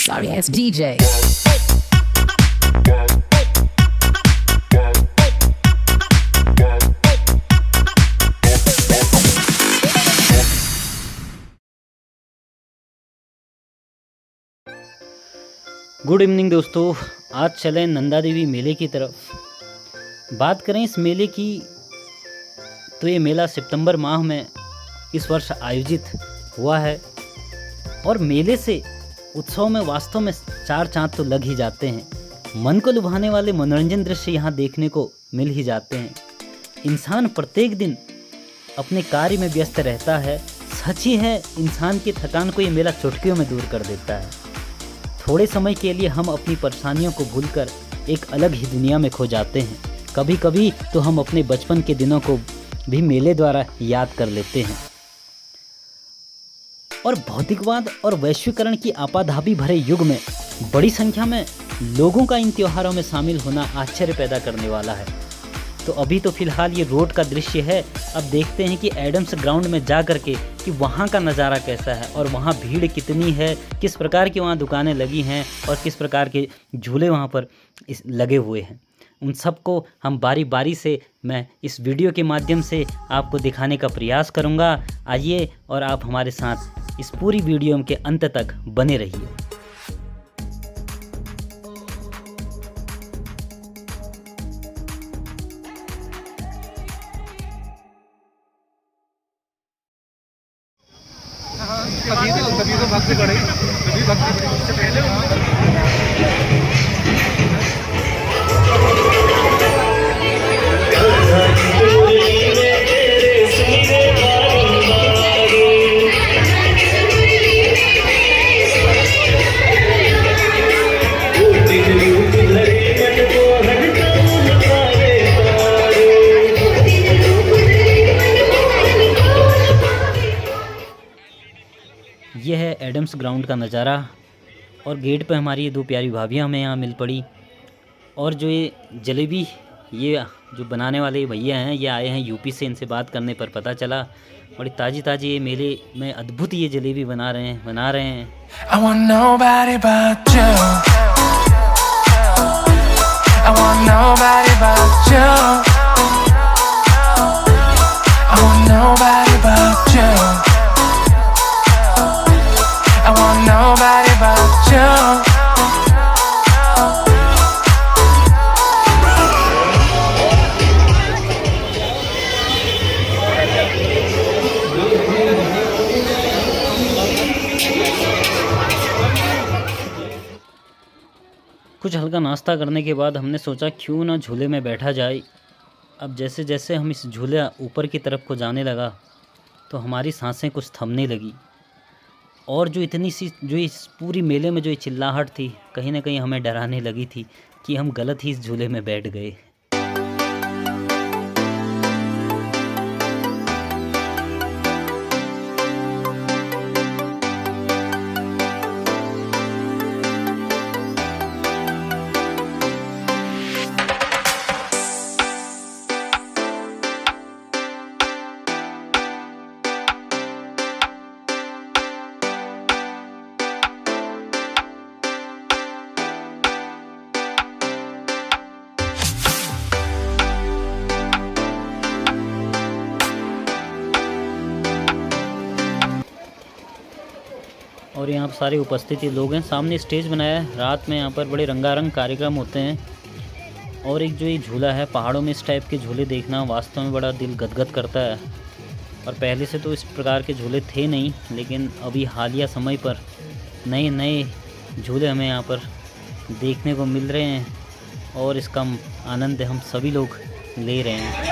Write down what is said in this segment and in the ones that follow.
Sorry ass DJ. Good evening दोस्तों, आज चलें नंदा देवी मेले की तरफ। बात करें इस मेले की तो ये मेला सितंबर माह में इस वर्ष आयोजित हुआ है और मेले से उत्सव में वास्तव में चार चांद तो लग ही जाते हैं। मन को लुभाने वाले मनोरंजन दृश्य यहाँ देखने को मिल ही जाते हैं। इंसान प्रत्येक दिन अपने कार्य में व्यस्त रहता है। सच ही है, इंसान की थकान को ये मेला चुटकियों में दूर कर देता है। थोड़े समय के लिए हम अपनी परेशानियों को भूलकर एक अलग ही दुनिया में खो जाते हैं। कभी कभी तो हम अपने बचपन के दिनों को भी मेले द्वारा याद कर लेते हैं। और भौतिकवाद और वैश्वीकरण की आपाधापी भरे युग में बड़ी संख्या में लोगों का इन त्योहारों में शामिल होना आश्चर्य पैदा करने वाला है। तो अभी तो फिलहाल ये रोड का दृश्य है। अब देखते हैं कि एडम्स ग्राउंड में जा कर के कि वहाँ का नज़ारा कैसा है और वहाँ भीड़ कितनी है, किस प्रकार की वहाँ दुकानें लगी हैं और किस प्रकार के झूले वहाँ पर लगे हुए हैं। उन सबको हम बारी बारी से मैं इस वीडियो के माध्यम से आपको दिखाने का प्रयास करूँगा। आइए और आप हमारे साथ इस पूरी वीडियो के अंत तक बने रहिए। तभी तो भक्ति बढ़ी, तभी भक्ति बढ़ी उससे पहले। यह है एडम्स ग्राउंड का नज़ारा और गेट पे हमारी ये दो प्यारी भाभियाँ हमें यहाँ मिल पड़ी। और जो ये जलेबी ये जो बनाने वाले भैया हैं ये आए हैं यूपी से। इनसे बात करने पर पता चला बड़ी ताज़ी ताज़ी ये मेले में अद्भुत ये जलेबी बना रहे हैं। I want nobody but you. I want nobody but you. I want nobody but you. I want nobody but you. कुछ हल्का नाश्ता करने के बाद हमने सोचा क्यों ना झूले में बैठा जाए। अब जैसे जैसे हम इस झूले ऊपर की तरफ को जाने लगा तो हमारी सांसें कुछ थमने लगी और जो इस पूरी मेले में जो ये चिल्लाहट थी कहीं ना कहीं हमें डराने लगी थी कि हम गलत ही इस झूले में बैठ गए। और यहाँ पर सारे उपस्थित लोग हैं। सामने स्टेज बनाया है। रात में यहाँ पर बड़े रंगारंग कार्यक्रम होते हैं। और एक जो ये झूला है पहाड़ों में इस टाइप के झूले देखना वास्तव में बड़ा दिल गदगद करता है। और पहले से तो इस प्रकार के झूले थे नहीं, लेकिन अभी हालिया समय पर नए नए झूले हमें यहाँ पर देखने को मिल रहे हैं और इसका आनंद हम सभी लोग ले रहे हैं।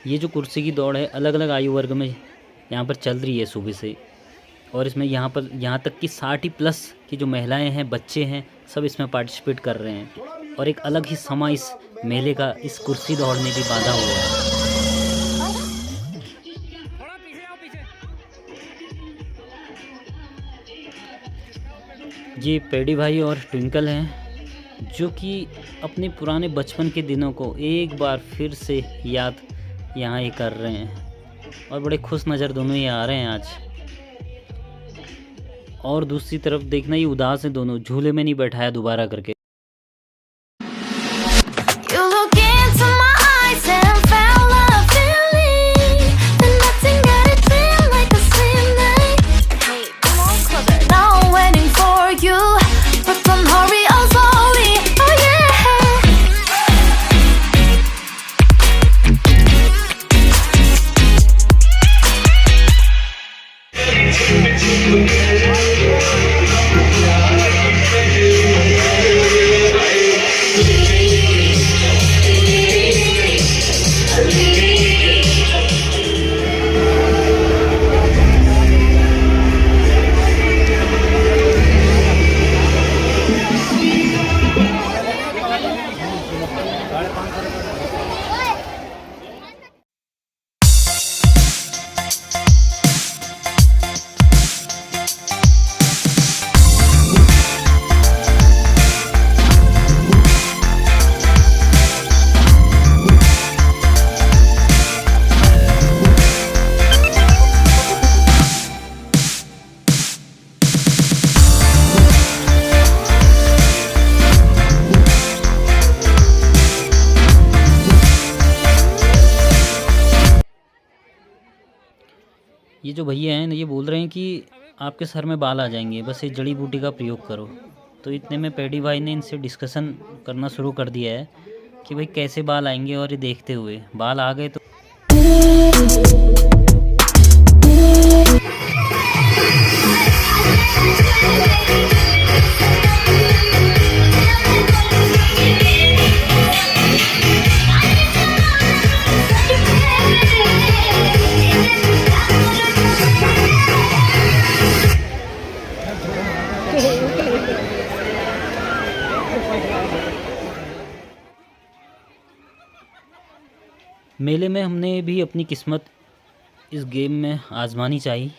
ये जो कुर्सी की दौड़ है अलग अलग आयु वर्ग में यहाँ पर चल रही है सुबह से, और इसमें यहाँ तक कि 60+ की जो महिलाएं हैं, बच्चे हैं, सब इसमें पार्टिसिपेट कर रहे हैं। और एक अलग ही समा इस मेले का इस कुर्सी दौड़ में भी बांधा हुआ है। ये पेडी भाई और ट्विंकल हैं जो कि अपने पुराने बचपन के दिनों को एक बार फिर से याद यहाँ ये कर रहे हैं, और बड़े खुश नज़र दोनों ही आ रहे हैं आज। और दूसरी तरफ देखना, ये उदास है दोनों, झूले में नहीं बैठाया दोबारा करके। You look into my eyes and found love feeling. And nothing got it feel like a slim night. Hey, come on, closer. Now I'm waiting for you. But don't hurry, oh slowly. Oh yeah. ये जो भैया हैं ये बोल रहे हैं कि आपके सर में बाल आ जाएंगे, बस ये जड़ी बूटी का प्रयोग करो। तो इतने में पेडी भाई ने इनसे डिस्कशन करना शुरू कर दिया है कि भाई कैसे बाल आएंगे, और ये देखते हुए बाल आ गए तो मेले में हमने भी अपनी किस्मत इस गेम में आजमानी चाहिए।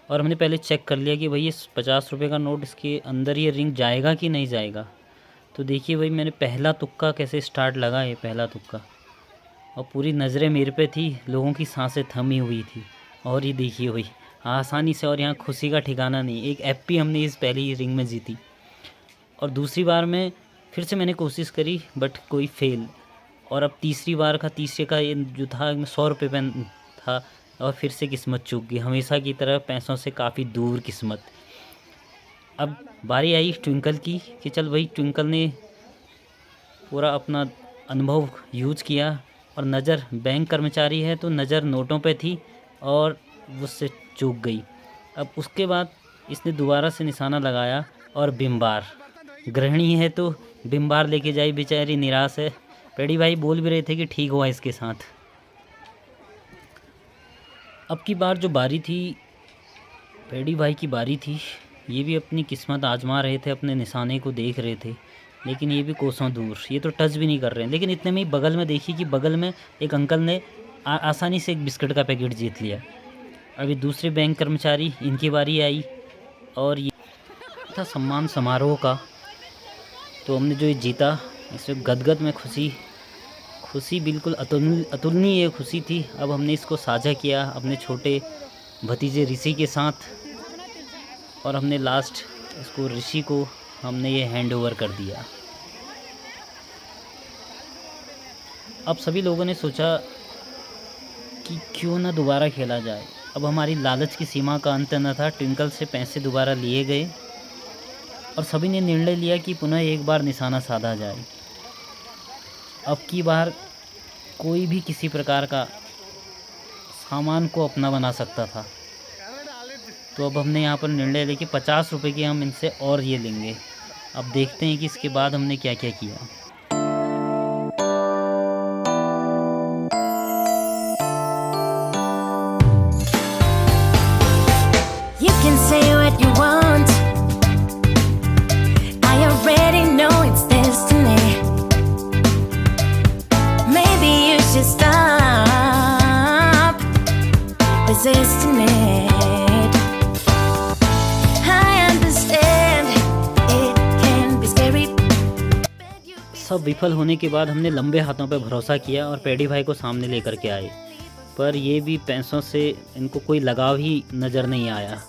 और हमने पहले चेक कर लिया कि भाई ये 50 रुपये का नोट, इसके अंदर ये रिंग जाएगा कि नहीं जाएगा। तो देखिए भाई, मैंने पहला तुक्का कैसे स्टार्ट लगा, ये पहला तुक्का, और पूरी नज़रें मेरे पे थी, लोगों की सांसें थमी हुई थी। और ये देखिए भाई आसानी से, और यहाँ खुशी का ठिकाना नहीं, एक एपी हमने इस पहली रिंग में जीती। और दूसरी बार में फिर से मैंने कोशिश करी बट कोई फेल। और अब तीसरे का ये जो था 100 रुपये पे था, और फिर से किस्मत चूक गई, हमेशा की तरह पैसों से काफ़ी दूर किस्मत। अब बारी आई ट्विंकल की कि चल भाई, ट्विंकल ने पूरा अपना अनुभव यूज किया, और नज़र, बैंक कर्मचारी है तो नज़र नोटों पे थी और उससे चूक गई। अब उसके बाद इसने दोबारा से निशाना लगाया, और बिम्बार, गृहिणी है तो बिम्बार लेके जाई, बेचारी निराश है। पेडी भाई बोल भी रहे थे कि ठीक हुआ इसके साथ। अब की बार जो बारी थी, पेडी भाई की बारी थी, ये भी अपनी किस्मत आजमा रहे थे, अपने निशाने को देख रहे थे, लेकिन ये भी कोसों दूर, ये तो टच भी नहीं कर रहे हैं। लेकिन इतने में ही बगल में देखिए कि बगल में एक अंकल ने आसानी से एक बिस्किट का पैकेट जीत लिया। अभी दूसरे बैंक कर्मचारी, इनकी बारी आई, और ये था सम्मान समारोह का। तो हमने जो ये जीता, इसमें गदगद में खुशी बिल्कुल अतुलनीय खुशी थी। अब हमने इसको साझा किया अपने छोटे भतीजे ऋषि के साथ, और हमने लास्ट इसको ऋषि को हमने ये हैंड ओवर कर दिया। अब सभी लोगों ने सोचा कि क्यों ना दोबारा खेला जाए। अब हमारी लालच की सीमा का अंत न था, ट्विंकल से पैसे दोबारा लिए गए, और सभी ने निर्णय लिया कि पुनः एक बार निशाना साधा जाए। अब की बार कोई भी किसी प्रकार का सामान को अपना बना सकता था। तो अब हमने यहाँ पर निर्णय लिया कि 50 रुपये की हम इनसे और ये लेंगे, अब देखते हैं कि इसके बाद हमने क्या क्या किया। You can say what you want. I already know it's destiny. Maybe you should stop resisting it. I understand it can be scary. सब विफल होने के बाद हमने लंबे हाथों पर भरोसा किया और पैडी भाई को सामने लेकर के आए, पर ये भी पैसों से इनको कोई लगाव ही नज़र नहीं आया।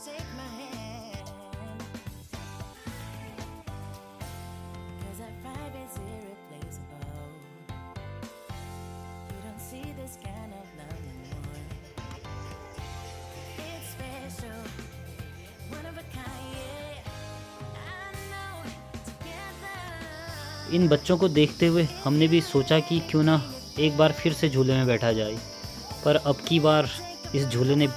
इन बच्चों को देखते हुए हमने भी सोचा कि क्यों ना एक बार फिर से झूले में बैठा जाए, पर अब की बार इस झूले ने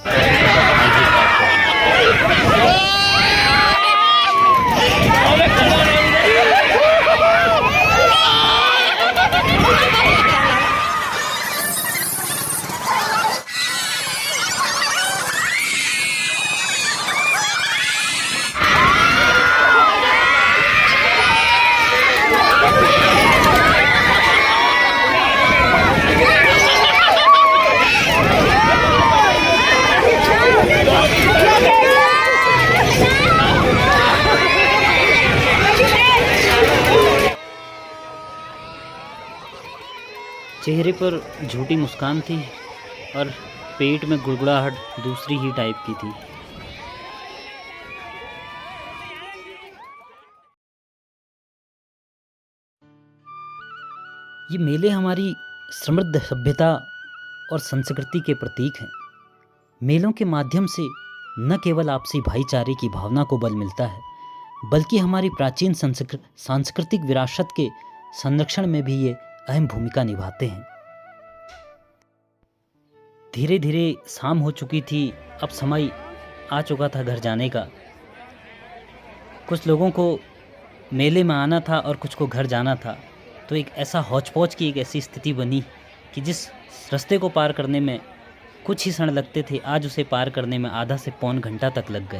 चेहरे पर झूठी मुस्कान थी और पेट में गुड़गुड़ाहट दूसरी ही टाइप की थी। ये मेले हमारी समृद्ध सभ्यता और संस्कृति के प्रतीक हैं। मेलों के माध्यम से न केवल आपसी भाईचारे की भावना को बल मिलता है, बल्कि हमारी प्राचीन सांस्कृतिक विरासत के संरक्षण में भी ये अहम भूमिका निभाते हैं। धीरे धीरे शाम हो चुकी थी, अब समय आ चुका था घर जाने का। कुछ लोगों को मेले में आना था और कुछ को घर जाना था, तो एक ऐसा हौच-पौच की एक ऐसी स्थिति बनी कि जिस रास्ते को पार करने में कुछ ही क्षण लगते थे, आज उसे पार करने में आधा से पौन घंटा तक लग गए।